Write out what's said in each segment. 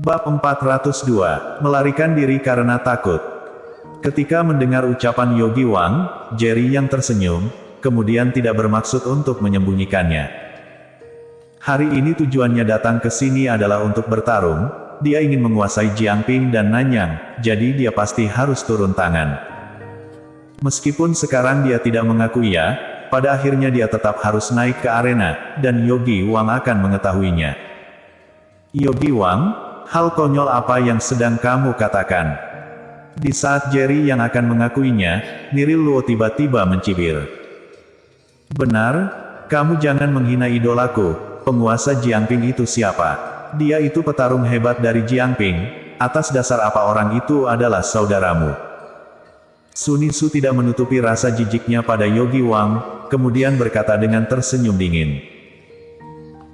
Bab 402, Melarikan Diri Karena Takut. Ketika mendengar ucapan Yogi Wang, Jerry yang tersenyum, kemudian tidak bermaksud untuk menyembunyikannya. Hari ini tujuannya datang ke sini adalah untuk bertarung, dia ingin menguasai Jiangping dan Nanyang, jadi dia pasti harus turun tangan. Meskipun sekarang dia tidak mengaku iya, pada akhirnya dia tetap harus naik ke arena, dan Yogi Wang akan mengetahuinya. Yogi Wang, hal konyol apa yang sedang kamu katakan? Di saat Jerry yang akan mengakuinya, Niril Luo tiba-tiba mencibir. Benar, kamu jangan menghina idolaku. Penguasa Jiangping itu siapa? Dia itu petarung hebat dari Jiangping. Atas dasar apa orang itu adalah saudaramu? Sun Yizhu tidak menutupi rasa jijiknya pada Yogi Wang, kemudian berkata dengan tersenyum dingin.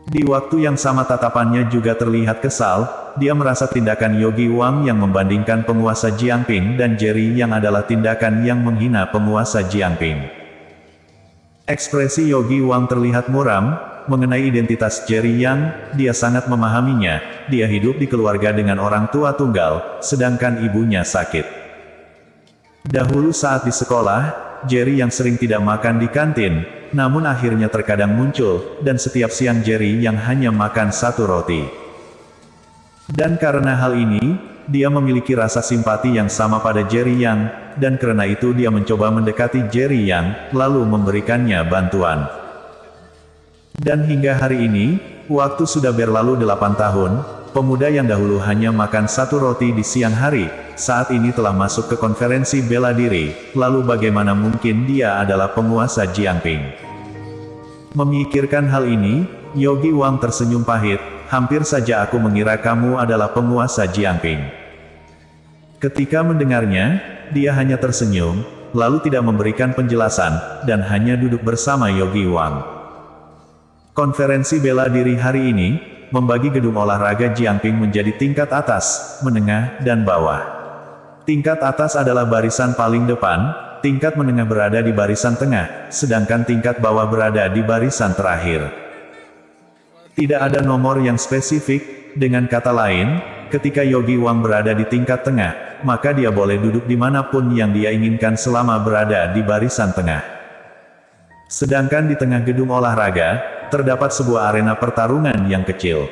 Di waktu yang sama tatapannya juga terlihat kesal, dia merasa tindakan Yogi Wang yang membandingkan penguasa Jiangping dan Jerry yang adalah tindakan yang menghina penguasa Jiangping. Ekspresi Yogi Wang terlihat muram, mengenai identitas Jerry yang, dia sangat memahaminya, dia hidup di keluarga dengan orang tua tunggal, sedangkan ibunya sakit. Dahulu saat di sekolah, Jerry yang sering tidak makan di kantin, namun akhirnya terkadang muncul, dan setiap siang Jerry yang hanya makan satu roti. Dan karena hal ini, dia memiliki rasa simpati yang sama pada Jerry Yang, dan karena itu dia mencoba mendekati Jerry Yang, lalu memberikannya bantuan. Dan hingga hari ini, waktu sudah berlalu 8 tahun, pemuda yang dahulu hanya makan satu roti di siang hari, saat ini telah masuk ke konferensi bela diri, lalu bagaimana mungkin dia adalah penguasa Jiangping? Memikirkan hal ini, Yogi Wang tersenyum pahit, hampir saja aku mengira kamu adalah penguasa Jiangping. Ketika mendengarnya, dia hanya tersenyum, lalu tidak memberikan penjelasan, dan hanya duduk bersama Yogi Wang. Konferensi bela diri hari ini, membagi gedung olahraga Jiangping menjadi tingkat atas, menengah, dan bawah. Tingkat atas adalah barisan paling depan, tingkat menengah berada di barisan tengah, sedangkan tingkat bawah berada di barisan terakhir. Tidak ada nomor yang spesifik, dengan kata lain, ketika Yogi Wang berada di tingkat tengah, maka dia boleh duduk dimanapun yang dia inginkan selama berada di barisan tengah. Sedangkan di tengah gedung olahraga, terdapat sebuah arena pertarungan yang kecil.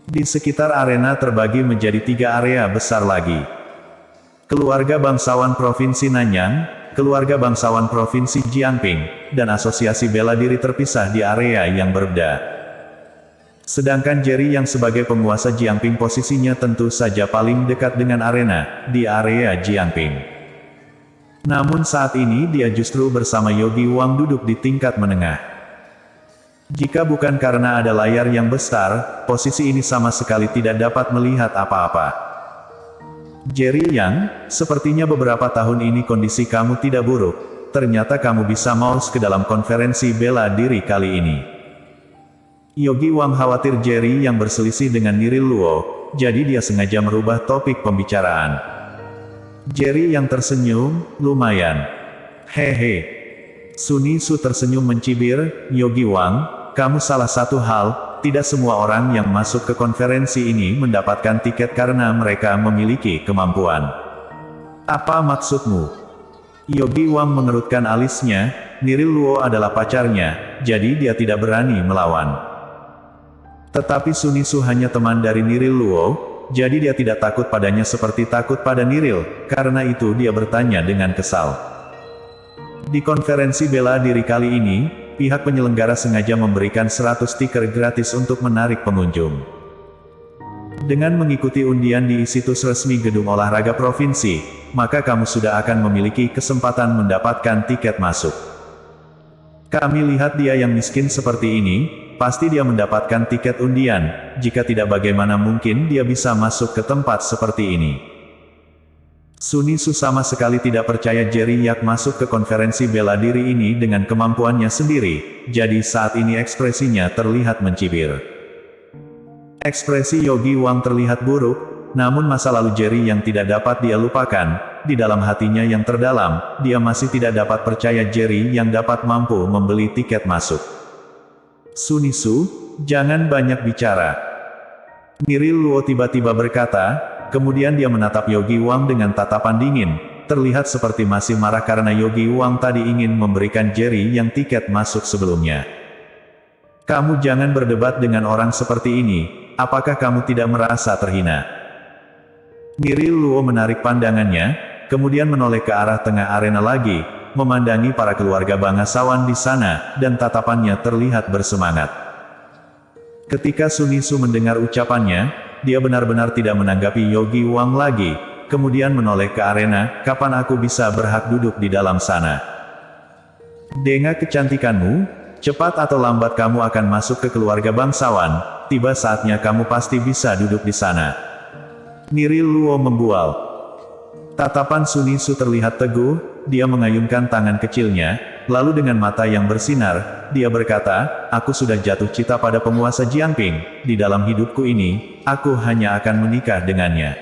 Di sekitar arena terbagi menjadi 3 area besar lagi. Keluarga Bangsawan Provinsi Nanyang, Keluarga Bangsawan Provinsi Jiangping, dan Asosiasi Bela Diri terpisah di area yang berbeda. Sedangkan Jerry yang sebagai penguasa Jiangping posisinya tentu saja paling dekat dengan arena, di area Jiangping. Namun saat ini dia justru bersama Yogi Wang duduk di tingkat menengah. Jika bukan karena ada layar yang besar, posisi ini sama sekali tidak dapat melihat apa-apa. Jerry Yang, sepertinya beberapa tahun ini kondisi kamu tidak buruk, ternyata kamu bisa maus ke dalam konferensi bela diri kali ini. Yogi Wang khawatir Jerry yang berselisih dengan Niril Luo, jadi dia sengaja merubah topik pembicaraan. Jerry yang tersenyum, lumayan. Hehe. Sun Yizhu tersenyum mencibir, Yogi Wang, kamu salah satu hal, tidak semua orang yang masuk ke konferensi ini mendapatkan tiket karena mereka memiliki kemampuan. Apa maksudmu? Yogi Wang mengerutkan alisnya, Niril Luo adalah pacarnya, jadi dia tidak berani melawan. Tetapi Sun Yizhu hanya teman dari Niril Luo, jadi dia tidak takut padanya seperti takut pada Niril, karena itu dia bertanya dengan kesal. Di konferensi bela diri kali ini, pihak penyelenggara sengaja memberikan 100 stiker gratis untuk menarik pengunjung. Dengan mengikuti undian di situs resmi gedung olahraga provinsi, maka kamu sudah akan memiliki kesempatan mendapatkan tiket masuk. Kami lihat dia yang miskin seperti ini, pasti dia mendapatkan tiket undian, jika tidak bagaimana mungkin dia bisa masuk ke tempat seperti ini. Sun Yizhu sama sekali tidak percaya Jerry Yang masuk ke konferensi bela diri ini dengan kemampuannya sendiri, jadi saat ini ekspresinya terlihat mencibir. Ekspresi Yogi Wang terlihat buruk, namun masa lalu Jerry Yang tidak dapat dia lupakan, di dalam hatinya yang terdalam, dia masih tidak dapat percaya Jerry Yang dapat mampu membeli tiket masuk. Sun Yizhu, jangan banyak bicara. Niril Luo tiba-tiba berkata, kemudian dia menatap Yogi Wang dengan tatapan dingin, terlihat seperti masih marah karena Yogi Wang tadi ingin memberikan Jerry yang tiket masuk sebelumnya. Kamu jangan berdebat dengan orang seperti ini, apakah kamu tidak merasa terhina? Niril Luo menarik pandangannya, kemudian menoleh ke arah tengah arena lagi, memandangi para keluarga bangsawan di sana, dan tatapannya terlihat bersemangat. Ketika Sun Yizhu mendengar ucapannya, dia benar-benar tidak menanggapi Yogi Wang lagi, kemudian menoleh ke arena, kapan aku bisa berhak duduk di dalam sana? Dengan kecantikanmu, cepat atau lambat kamu akan masuk ke keluarga bangsawan, tiba saatnya kamu pasti bisa duduk di sana. Niril Luo membual. Tatapan Sun Yizhu terlihat teguh, dia mengayunkan tangan kecilnya, lalu dengan mata yang bersinar, dia berkata, aku sudah jatuh cinta pada penguasa Jiangping, di dalam hidupku ini, aku hanya akan menikah dengannya.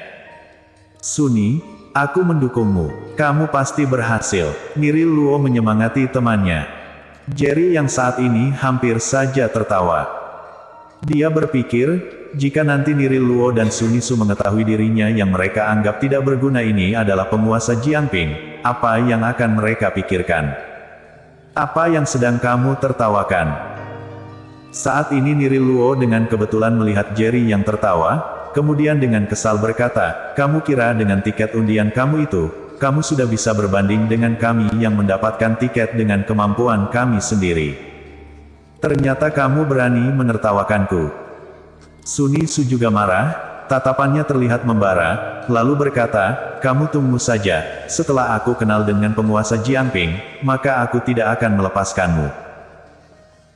Suni, aku mendukungmu, kamu pasti berhasil. Niril Luo menyemangati temannya. Jerry yang saat ini hampir saja tertawa. Dia berpikir, jika nanti Niril Luo dan Sun Yizhu mengetahui dirinya yang mereka anggap tidak berguna ini adalah penguasa Jiangping, apa yang akan mereka pikirkan? Apa yang sedang kamu tertawakan? Saat ini Niril Luo dengan kebetulan melihat Jerry yang tertawa, kemudian dengan kesal berkata, kamu kira dengan tiket undian kamu itu, kamu sudah bisa berbanding dengan kami yang mendapatkan tiket dengan kemampuan kami sendiri. Ternyata kamu berani menertawakanku. Sun Yizhu juga marah, tatapannya terlihat membara, lalu berkata, kamu tunggu saja, setelah aku kenal dengan penguasa Jiangping, maka aku tidak akan melepaskanmu.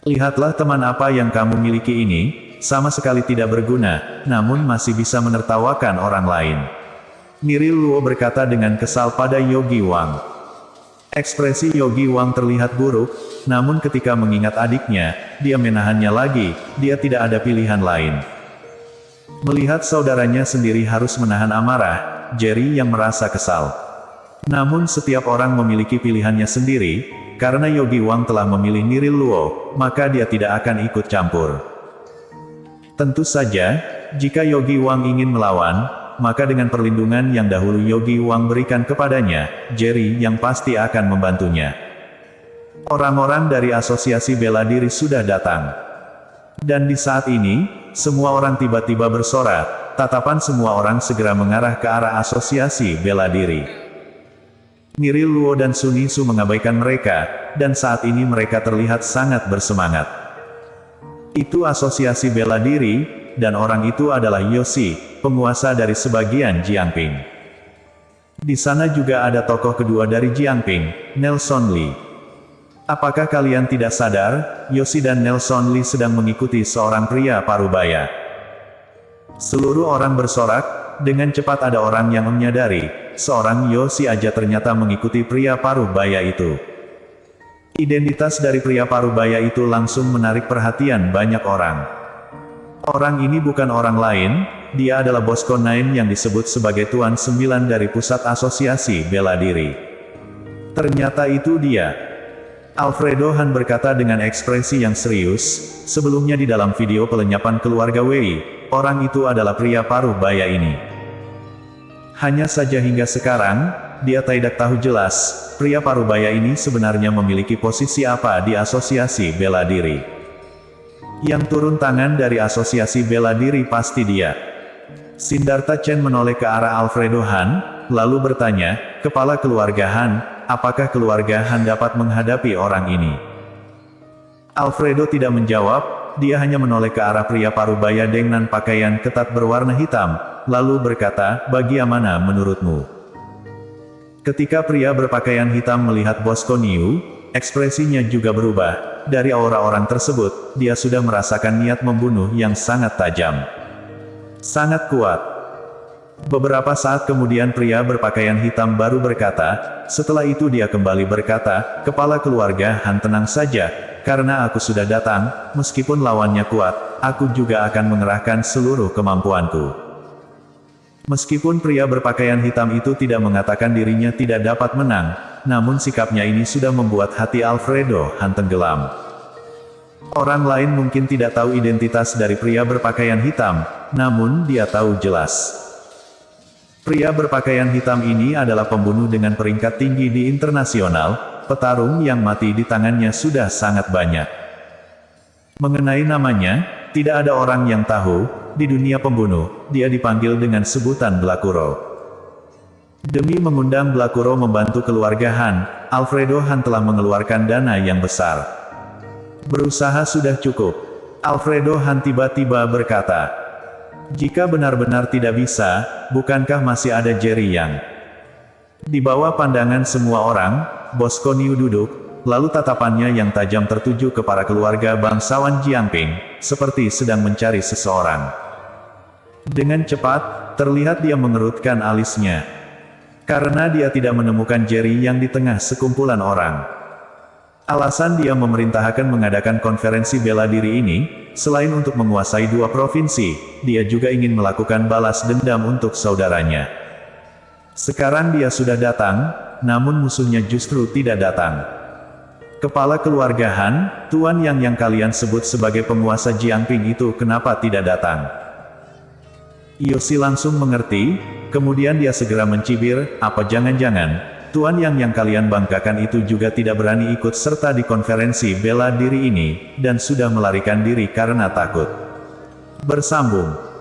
Lihatlah teman apa yang kamu miliki ini, sama sekali tidak berguna, namun masih bisa menertawakan orang lain. Niril Luo berkata dengan kesal pada Yogi Wang. Ekspresi Yogi Wang terlihat buruk, namun ketika mengingat adiknya, dia menahannya lagi, dia tidak ada pilihan lain. Melihat saudaranya sendiri harus menahan amarah, Jerry yang merasa kesal. Namun setiap orang memiliki pilihannya sendiri, karena Yogi Wang telah memilih Niril Luo, maka dia tidak akan ikut campur. Tentu saja, jika Yogi Wang ingin melawan, maka dengan perlindungan yang dahulu Yogi Wang berikan kepadanya, Jerry yang pasti akan membantunya. Orang-orang dari asosiasi bela diri sudah datang. Dan di saat ini, semua orang tiba-tiba bersorak, tatapan semua orang segera mengarah ke arah asosiasi bela diri. Niril Luo dan Sun Yizhu mengabaikan mereka, dan saat ini mereka terlihat sangat bersemangat. Itu asosiasi bela diri, dan orang itu adalah Yoshi, penguasa dari sebagian Jiangping. Di sana juga ada tokoh kedua dari Jiangping, Nelson Lee. Apakah kalian tidak sadar, Yoshi dan Nelson Lee sedang mengikuti seorang pria parubaya? Seluruh orang bersorak, dengan cepat ada orang yang menyadari, seorang Yoshi aja ternyata mengikuti pria parubaya itu. Identitas dari pria parubaya itu langsung menarik perhatian banyak orang. Orang ini bukan orang lain, dia adalah Bosco Nine yang disebut sebagai Tuan 9 dari Pusat Asosiasi Bela Diri. Ternyata itu dia. Alfredo Han berkata dengan ekspresi yang serius, sebelumnya di dalam video pelenyapan keluarga Wei, orang itu adalah pria parubaya ini. Hanya saja hingga sekarang, dia tidak tahu jelas, pria parubaya ini sebenarnya memiliki posisi apa di asosiasi bela diri. Yang turun tangan dari asosiasi bela diri pasti dia. Siddhartha Chen menoleh ke arah Alfredo Han, lalu bertanya, kepala keluarga Han, apakah keluarga Han dapat menghadapi orang ini? Alfredo tidak menjawab, dia hanya menoleh ke arah pria parubaya dengan pakaian ketat berwarna hitam, lalu berkata, bagaimana menurutmu? Ketika pria berpakaian hitam melihat Bosco Niu, ekspresinya juga berubah. Dari aura orang tersebut, dia sudah merasakan niat membunuh yang sangat tajam. Sangat kuat. Beberapa saat kemudian pria berpakaian hitam baru berkata, setelah itu dia kembali berkata, kepala keluarga Han tenang saja, karena aku sudah datang, meskipun lawannya kuat, aku juga akan mengerahkan seluruh kemampuanku. Meskipun pria berpakaian hitam itu tidak mengatakan dirinya tidak dapat menang, namun sikapnya ini sudah membuat hati Alfredo Han tenggelam. Orang lain mungkin tidak tahu identitas dari pria berpakaian hitam, namun dia tahu jelas. Pria berpakaian hitam ini adalah pembunuh dengan peringkat tinggi di internasional, petarung yang mati di tangannya sudah sangat banyak. Mengenai namanya, tidak ada orang yang tahu, di dunia pembunuh, dia dipanggil dengan sebutan Blakuro. Demi mengundang Blakuro membantu keluarga Han, Alfredo Han telah mengeluarkan dana yang besar. Berusaha sudah cukup. Alfredo Han tiba-tiba berkata, "Jika benar-benar tidak bisa, bukankah masih ada Jerry Yang?" Di bawah pandangan semua orang, Bosco Niu duduk, lalu tatapannya yang tajam tertuju ke para keluarga bangsawan Jiangping, seperti sedang mencari seseorang. Dengan cepat, terlihat dia mengerutkan alisnya. Karena dia tidak menemukan Jerry Yang di tengah sekumpulan orang. Alasan dia memerintahkan mengadakan konferensi bela diri ini, selain untuk menguasai 2 provinsi, dia juga ingin melakukan balas dendam untuk saudaranya. Sekarang dia sudah datang, namun musuhnya justru tidak datang. Kepala keluarga Han, Tuan yang kalian sebut sebagai penguasa Jiangping itu kenapa tidak datang? Yoshi langsung mengerti, kemudian dia segera mencibir, apa jangan-jangan, Tuan yang kalian banggakan itu juga tidak berani ikut serta di konferensi bela diri ini, dan sudah melarikan diri karena takut. Bersambung.